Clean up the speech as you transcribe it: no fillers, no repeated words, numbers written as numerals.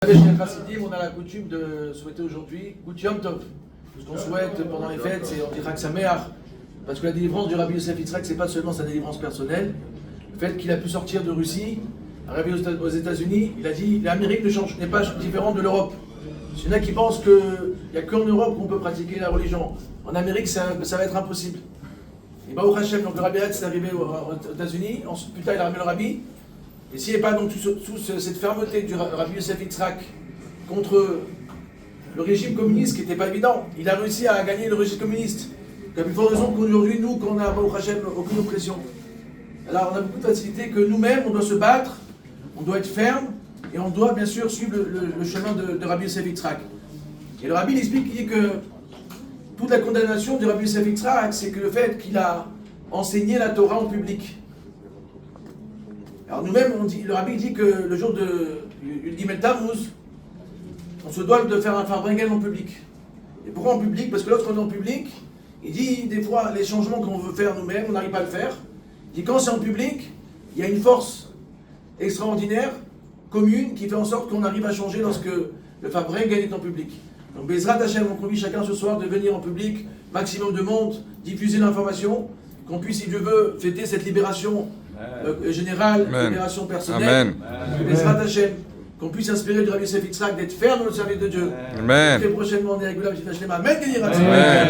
Chez les Chassidim, on a la coutume de souhaiter aujourd'hui Gut Yom Tov. Ce qu'on souhaite pendant les fêtes, c'est on dit Chag Sameach, parce que la délivrance du Rabbi Yosef Yitzhak, c'est pas seulement sa délivrance personnelle. Le fait qu'il a pu sortir de Russie, arriver aux États-Unis, il a dit l'Amérique n'est pas différente de l'Europe. Il y en a qui pensent qu'il n'y a qu'en Europe qu'on peut pratiquer la religion. En Amérique, ça va être impossible. Et Baruch Hashem, donc le Rabbi Hatz est arrivé aux États-Unis, ensuite plus tard il a ramené le Rabbi. Et s'il n'y avait pas donc toute cette fermeté du Rabbi Yosef Yitzhak contre le régime communiste, qui n'était pas évident, il a réussi à gagner le régime communiste. Comme il faut raison qu'aujourd'hui, nous, qu'on a Baruch Hashem, aucune oppression. Alors on a beaucoup de facilité que nous-mêmes, on doit se battre, on doit être ferme, et on doit bien sûr suivre le chemin de Rabbi Yosef Yitzhak. Et le Rabbi il explique, il dit que toute la condamnation de Rabbi Yosef Yitzhak, c'est que le fait qu'il a enseigné la Torah en public. Alors nous-mêmes, le Rabbi dit que le jour de Gimel Tammuz, on se doit de faire un farbrengen en public. Et pourquoi en public? Parce que lorsqu'on est en public, il dit des fois les changements qu'on veut faire nous-mêmes, on n'arrive pas à le faire. Il dit quand c'est en public, il y a une force extraordinaire, commune, qui fait en sorte qu'on arrive à changer lorsque le farbrengen est en public. Donc Bezrat Hashem, on convie chacun ce soir de venir en public, maximum de monde, diffuser l'information, qu'on puisse, si Dieu veut, fêter cette libération générale, libération personnelle. Bezrat Hashem, qu'on puisse inspirer du Rabbi Yosef Yitzhak d'être ferme dans le service de Dieu. Amen. Très prochainement, on est avec Amen.